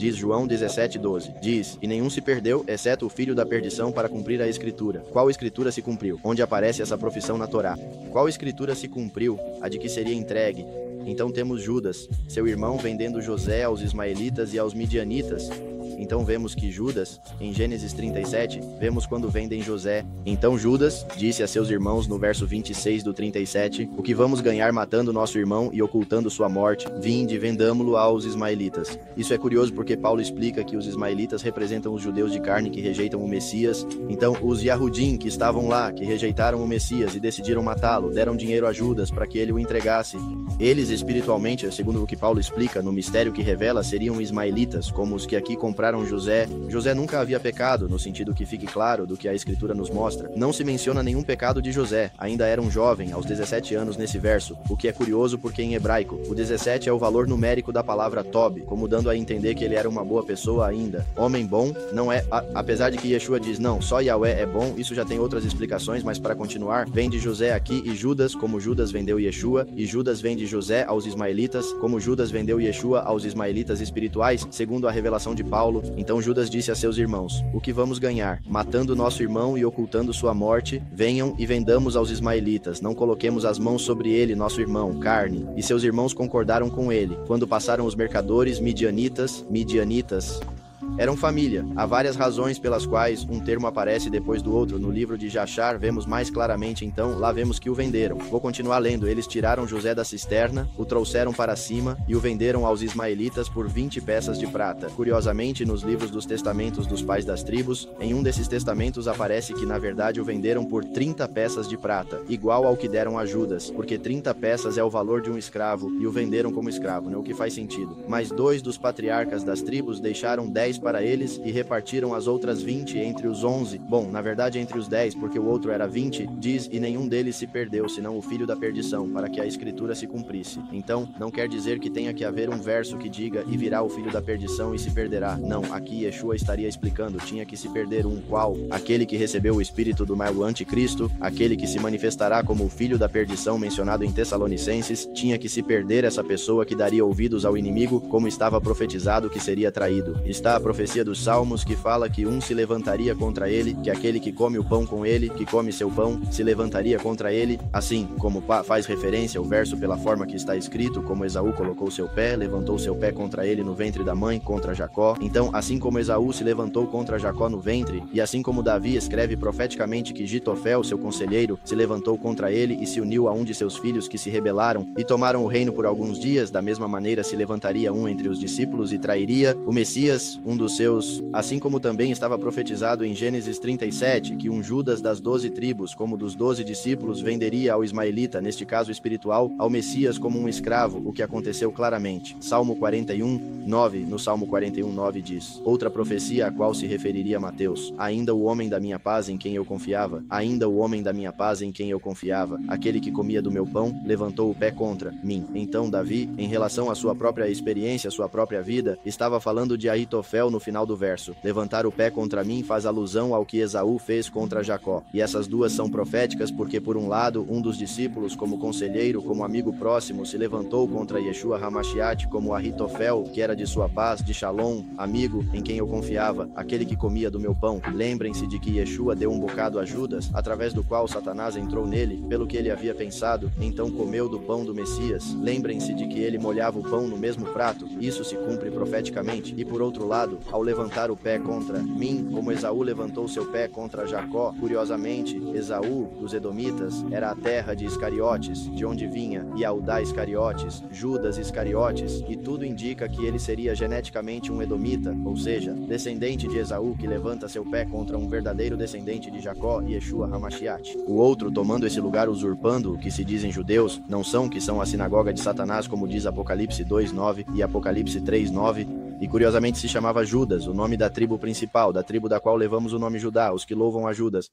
diz João 17:12. Diz, e nenhum se perdeu, exceto o filho da perdição, para cumprir a escritura. Qual escritura se cumpriu? Onde aparece essa profissão na Torá? Qual escritura se cumpriu? A de que seria entregue. Então temos Judas, seu irmão, vendendo José aos ismaelitas e aos midianitas. Então vemos que Judas, em Gênesis 37, vemos quando vendem José. Então Judas disse a seus irmãos no verso 26 do 37, o que vamos ganhar matando nosso irmão e ocultando sua morte? Vinde, vendamo-lo aos ismaelitas. Isso é curioso porque Paulo explica que os ismaelitas representam os judeus de carne que rejeitam o Messias. Então os Yahudim que estavam lá, que rejeitaram o Messias e decidiram matá-lo, deram dinheiro a Judas para que ele o entregasse. Eles espiritualmente, segundo o que Paulo explica no mistério que revela, seriam ismaelitas, como os que aqui compraram José. José nunca havia pecado, no sentido que fique claro do que a escritura nos mostra. Não se menciona nenhum pecado de José, ainda era um jovem, aos 17 anos nesse verso, o que é curioso porque em hebraico, o 17 é o valor numérico da palavra Tob, como dando a entender que ele era uma boa pessoa ainda. Homem bom, não é, apesar de que Yeshua diz, não, só Yahweh é bom, isso já tem outras explicações, mas para continuar, vende José aqui e Judas, como Judas vendeu Yeshua, e Judas vende José aos ismaelitas, como Judas vendeu Yeshua aos ismaelitas espirituais, segundo a revelação de Paulo. Então Judas disse a seus irmãos, o que vamos ganhar? Matando nosso irmão e ocultando sua morte, venham e vendamos aos ismaelitas, não coloquemos as mãos sobre ele, nosso irmão, carne. E seus irmãos concordaram com ele. Quando passaram os mercadores, midianitas, eram família. Há várias razões pelas quais um termo aparece depois do outro. No livro de Jachar, vemos mais claramente, então, lá vemos que o venderam. Vou continuar lendo. Eles tiraram José da cisterna, o trouxeram para cima e o venderam aos ismaelitas por 20 peças de prata. Curiosamente, nos livros dos testamentos dos pais das tribos, em um desses testamentos aparece que, na verdade, o venderam por 30 peças de prata, igual ao que deram a Judas, porque 30 peças é o valor de um escravo e o venderam como escravo, né? O que faz sentido. Mas 2 dos patriarcas das tribos deixaram 10 para eles e repartiram as outras 20 entre os 11. Bom, na verdade entre os 10, porque o outro era 20, diz, e nenhum deles se perdeu, senão o filho da perdição, para que a escritura se cumprisse. Então, não quer dizer que tenha que haver um verso que diga, e virá o filho da perdição e se perderá. Não, aqui Yeshua estaria explicando, tinha que se perder um qual? Aquele que recebeu o espírito do mal anticristo, aquele que se manifestará como o filho da perdição mencionado em Tessalonicenses, tinha que se perder essa pessoa que daria ouvidos ao inimigo, como estava profetizado que seria traído. Está a profecia dos Salmos que fala que um se levantaria contra ele, que aquele que come o pão com ele, que come seu pão, se levantaria contra ele, assim como faz referência ao verso pela forma que está escrito, como Esaú colocou seu pé, levantou seu pé contra ele no ventre da mãe, contra Jacó. Então, assim como Esaú se levantou contra Jacó no ventre, e assim como Davi escreve profeticamente que Gitofel, seu conselheiro, se levantou contra ele e se uniu a um de seus filhos que se rebelaram e tomaram o reino por alguns dias, da mesma maneira se levantaria um entre os discípulos e trairia o Messias, um dos seus, assim como também estava profetizado em Gênesis 37, que um Judas das 12 tribos, como dos 12 discípulos, venderia ao ismaelita, neste caso espiritual, ao Messias como um escravo, o que aconteceu claramente. Salmo 41:9, no Salmo 41:9 diz, outra profecia a qual se referiria Mateus, ainda o homem da minha paz em quem eu confiava, ainda o homem da minha paz em quem eu confiava, aquele que comia do meu pão, levantou o pé contra mim. Então Davi, em relação à sua própria experiência, à sua própria vida, estava falando de Ahitofel no final do verso. Levantar o pé contra mim faz alusão ao que Esaú fez contra Jacó. E essas duas são proféticas porque, por um lado, um dos discípulos, como conselheiro, como amigo próximo, se levantou contra Yeshua Hamashiach, como Ahitofel, que era de sua paz, de Shalom, amigo, em quem eu confiava, aquele que comia do meu pão. Lembrem-se de que Yeshua deu um bocado a Judas, através do qual Satanás entrou nele, pelo que ele havia pensado, então comeu do pão do Messias. Lembrem-se de que ele molhava o pão no mesmo prato. Isso se cumpre profeticamente. E por outro lado, ao levantar o pé contra mim, como Esaú levantou seu pé contra Jacó, curiosamente, Esaú, dos Edomitas, era a terra de Iscariotes, de onde vinha Yaudá Iscariotes, Judas Iscariotes, e tudo indica que ele seria geneticamente um Edomita, ou seja, descendente de Esaú que levanta seu pé contra um verdadeiro descendente de Jacó, Yeshua Hamashiach. O outro, tomando esse lugar usurpando o que se dizem judeus, não são que são a sinagoga de Satanás, como diz Apocalipse 2:9 e Apocalipse 3:9, e curiosamente se chamava Judas, o nome da tribo principal, da tribo da qual levamos o nome Judá, os que louvam a Judas.